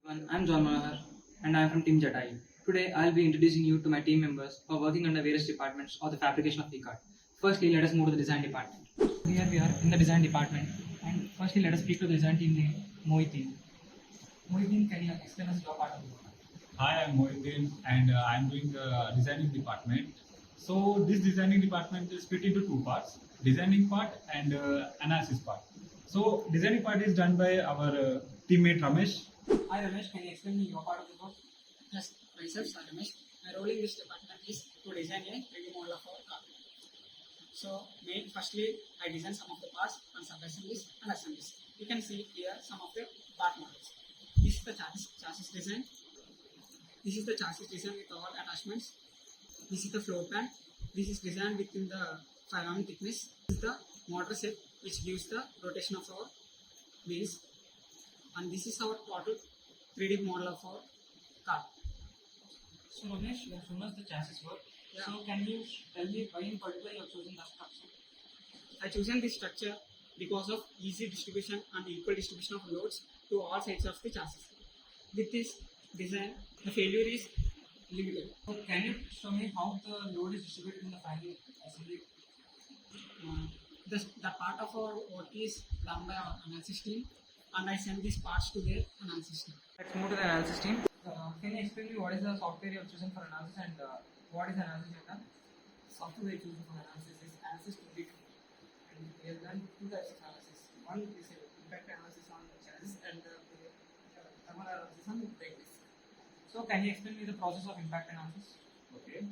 Everyone, I'm John Manohar and I'm from Team JATAYU. Today I'll be introducing you to my team members who are working under various departments of the fabrication of e-kart. Firstly, let us move to the design department. Here we are in the design department, and firstly let us speak to the design team lead, Mohitdin. Mohitdin, can you explain us your part of the work? Hi, I'm Mohiddin and I'm doing the designing department. So this designing department is split into two parts, designing part and analysis part. So designing part is done by our teammate Ramesh. Hi Ramesh, can you explain me your part of the work? Yes, myself, Ramesh. My role in this department is to design a 3D model of our car. So, firstly, I design some of the parts and sub-assemblies and assemblies. You can see here some of the part models. This is the chassis design. This is the chassis design with all attachments. This is the floor plan. This is designed within the 5 mm thickness. This is the motor set which gives the rotation of our wheels. And this is our total 3D model of our car. So Ramesh, you have shown us the chassis work. Yeah. So can you tell me why in particular you have chosen that structure? I chosen this structure because of easy distribution and equal distribution of loads to all sides of the chassis. With this design, the failure is limited. So can you show me how the load is distributed in the final assembly? The part of our work is done by our analysis team, and I send these parts to their analysis team. Let's move to the analysis team. Can you explain me what is the software you have chosen for analysis and what is the analysis you have done? Software I chosen for analysis is Analysis 22, and we have done two types of analysis. One is a impact analysis on the chassis and the thermal analysis on the brake disc. So can you explain me the process of impact analysis? Okay.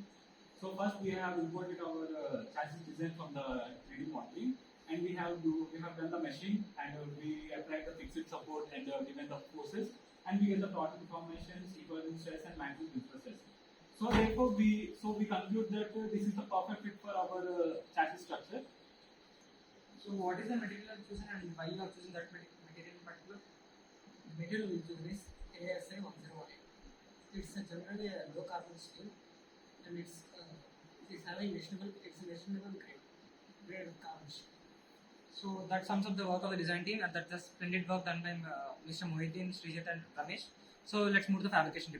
So first we have imported our chassis design from the 3D modeling, and we have done the meshing, and we applied the fixed support and given the forces, and we get the plot informations, equivalent stress and maximum stress. So therefore we conclude that this is the perfect fit for our chassis structure. So what is the material you have chosen and why you have chosen that material in particular? The material we chosen is ASI 108. It's generally a low carbon steel, and it's having reasonable grade of carbon steel. So that sums up the work of the design team, and that's the splendid work done by Mr. Mohitdin, Srijat and Ramesh. So let's move to the fabrication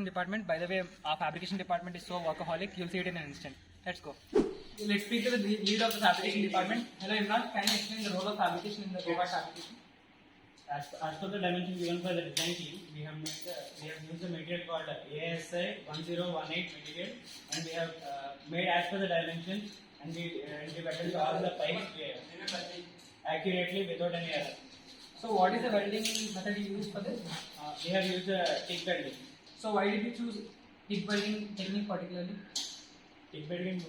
department. By the way, our fabrication department is so workaholic, you'll see it in an instant. Let's go. Let's speak to the lead of the fabrication department. Hello Imran, can you explain the role of fabrication in the go-kart fabrication? As per the dimension given by the design team, we have used the material called ASI 1018 material, and we have made as per the dimensions, and we welded all the pipes accurately without any error. So what is the welding method you use for this? We have used TIG welding. So why did you choose TIG welding technique particularly? TIG welding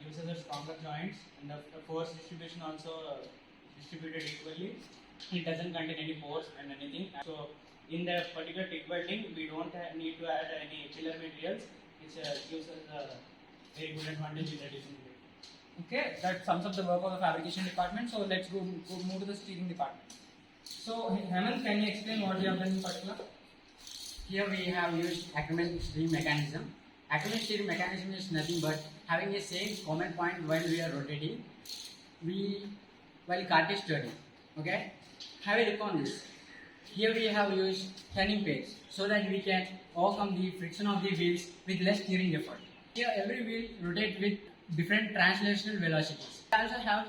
gives us a stronger joints, and the force distribution also distributed equally. It doesn't contain any pores and anything. So in the particular TIG welding, we don't need to add any filler materials, which gives us a very good advantage in reducing weight. Okay, that sums up the work of the fabrication department. So let's go move to the steering department. So Hemant, can you explain what you have done in particular? Here we have used acronym steering mechanism. Acronym steering mechanism is nothing but having a same common point while we are rotating, while kart is turning. Okay, have a look on this. Here we have used turning pegs so that we can overcome the friction of the wheels with less steering effort. Here every wheel rotates with different translational velocities. We also have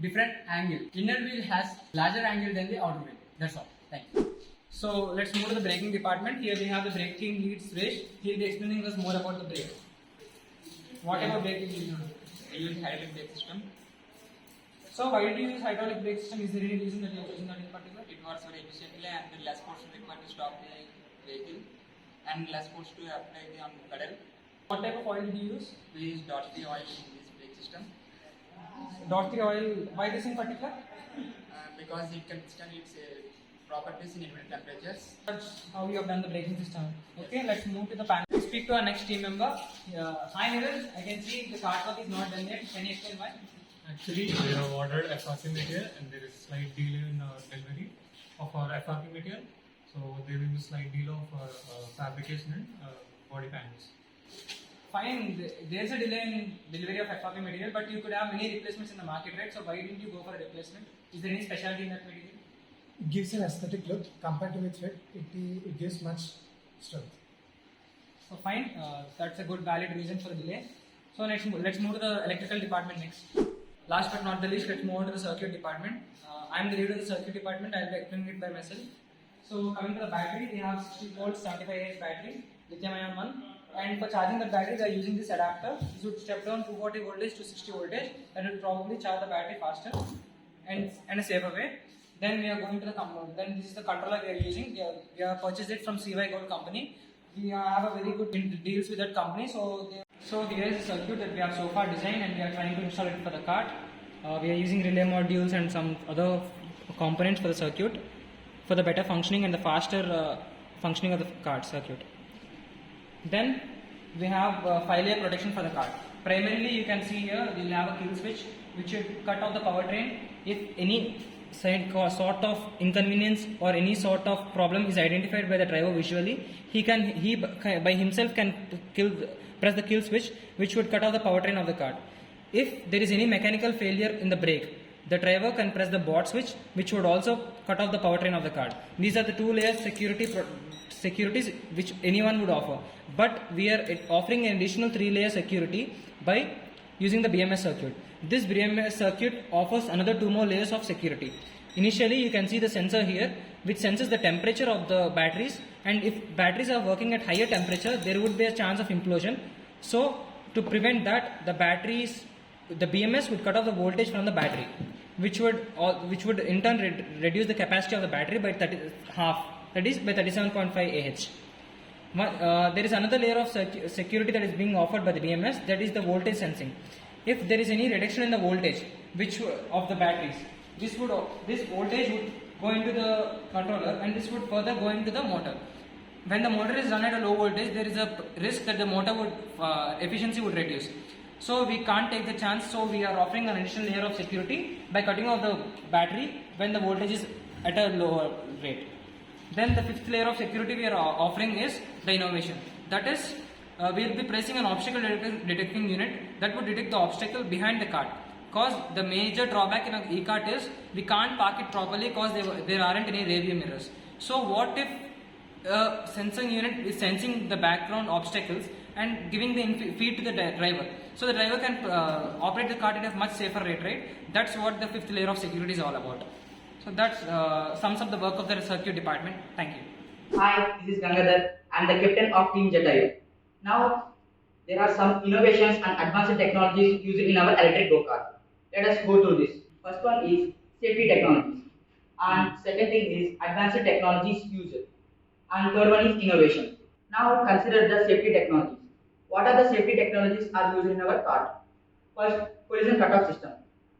different angle. Inner wheel has larger angle than the outer wheel. That's all. Thank you. So let's move to the braking department. Here we have the brake team lead Suresh. He'll be explaining us more about the brake. What type of braking do you use? I use hydraulic brake system. So why did you use hydraulic brake system? Is there any reason that you have chosen that in particular? It works very efficiently and less force required to stop the vehicle and less force to apply on pedal. What type of oil did you use? We use .3 oil in this brake system .3 oil. Why this in particular? because it can withstand its properties in infinite temperatures. That's how you have done the braking system. Okay, let's move to the panel. Let's speak to our next team member. Hi Niraj, I can see the cart work is not done yet. Can you explain why? Actually, we have ordered FRP material, and there is slight delay in delivery of our FRP material. So there will be slight delay of fabrication and body panels. Fine, there is a delay in delivery of FRP material, but you could have many replacements in the market, right? So why didn't you go for a replacement? Is there any specialty in that material? It gives an aesthetic look. Compared to its weight, it gives much strength. So fine, that's a good valid reason for the delay. So let's move to the electrical department next. Last but not the least, let's move on to the circuit department. I am the leader of the circuit department. I will be explaining it by myself. So coming to the battery, we have 60 volts 75Ah battery, lithium-ion one. And for charging the battery, they are using this adapter. This would step down 240 voltage to 60 voltage, and will probably charge the battery faster and a safer way. Then we are going to the then this is the controller we are using. We have purchased it from CY Gold company. We have a very good deals with that company. So here is the circuit that we have so far designed, and we are trying to install it for the kart. We are using relay modules and some other components for the circuit for the better functioning and the faster functioning of the kart circuit. Then we have 5-layer protection for the kart. Primarily, you can see here we will have a kill switch which should cut off the powertrain if any sort of inconvenience or any sort of problem is identified by the driver visually. He by himself can press the kill switch, which would cut off the powertrain of the kart. If there is any mechanical failure in the brake, the driver can press the bot switch, which would also cut off the powertrain of the kart. These are the 2-layer securities which anyone would offer, but we are offering an additional 3-layer security by using the BMS circuit. This BMS circuit offers another 2 more layers of security. Initially, you can see the sensor here, which senses the temperature of the batteries, and if batteries are working at higher temperature, there would be a chance of implosion. So to prevent that, the BMS would cut off the voltage from the battery, which would in turn reduce the capacity of the battery by half, that is by 37.5 Ah. There is another layer of security that is being offered by the BMS, that is the voltage sensing. If there is any reduction in the voltage of the batteries, this voltage would go into the controller, and this would further go into the motor. When the motor is run at a low voltage, there is a risk that the motor efficiency would reduce. So we can't take the chance, so we are offering an additional layer of security by cutting off the battery when the voltage is at a lower rate. Then the 5th layer of security we are offering is the innovation. That is, we will be placing an obstacle detecting unit that would detect the obstacle behind the kart. Because the major drawback in an e-kart is we can't park it properly because there aren't any rear view mirrors. So what if a sensing unit is sensing the background obstacles and giving the feed to the driver? So the driver can operate the kart at a much safer rate, right? That's what the 5th layer of security is all about. So that sums up the work of the circuit department. Thank you. Hi, this is Gangadhar. I am the captain of Team JATAYU. Now, there are some innovations and advanced technologies used in our electric go-kart. Let us go through this. First one is safety technologies, and second thing is advanced technologies used, and third one is innovation. Now consider the safety technologies. What are the safety technologies are used in our kart? First, collision cutoff system.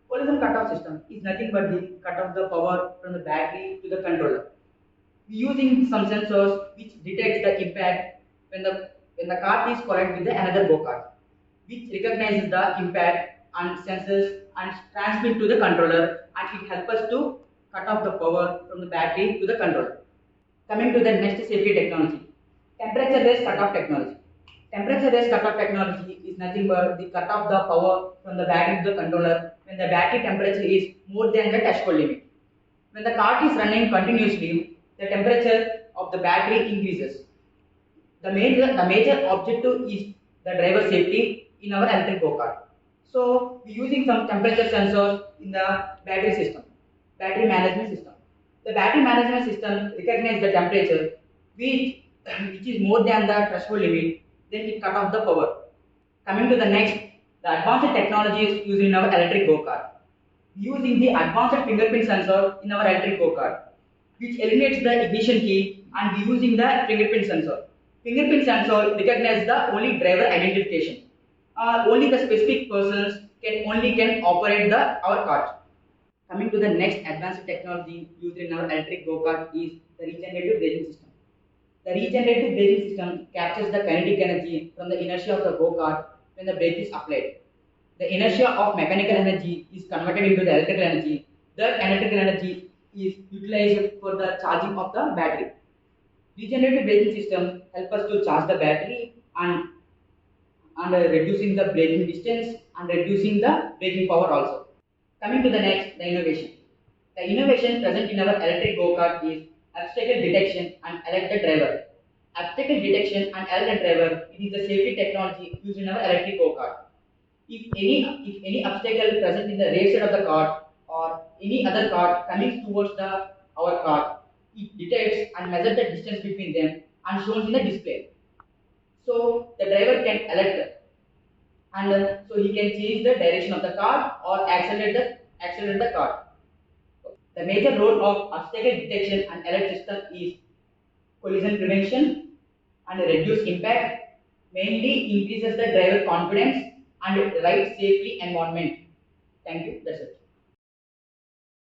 Collision cutoff system is nothing but the cut off the power from the battery to the controller. Using some sensors which detects the impact when the kart is collided with another go-kart, which recognizes the impact and senses and transmit to the controller, and it helps us to cut off the power from the battery to the controller. Coming to the next safety technology, temperature-based cutoff technology. Temperature-based cutoff technology is nothing but the cut off the power from the battery to the controller when the battery temperature is more than the threshold limit. When the kart is running continuously, the temperature of the battery increases. The major objective is the driver safety in our electric go-kart. So, we are using some temperature sensors in the battery management system. The battery management system recognizes the temperature which is more than the threshold limit, then it cut off the power. Coming to the next, the advanced technologies used in our electric go-kart. Using the advanced fingerprint sensor in our electric go-kart, which eliminates the ignition key, and using the fingerprint sensor. Fingerprint sensor recognizes the only driver identification. Only the specific persons can operate our kart. Coming to the next advanced technology used in our electric go-kart is the regenerative braking system. The regenerative braking system captures the kinetic energy from the inertia of the go-kart when the brake is applied. The inertia of mechanical energy is converted into the electrical energy. That electrical energy is utilized for the charging of the battery. Regenerative braking system helps us to charge the battery and reducing the braking distance and reducing the braking power also. Coming to the next, the innovation. The innovation present in our electric go-kart is obstacle detection and alert the driver. Obstacle detection and alert the driver, it is the safety technology used in our electric go-kart. If any obstacle present in the rear side of the cart or any other cart coming towards our cart, it detects and measures the distance between them and shows in the display. So the driver can alert and so he can change the direction of the cart or accelerate the cart. The major role of obstacle detection and alert system is collision prevention and reduce impact, mainly increases the driver confidence and ride safely environment. Thank you. That's it.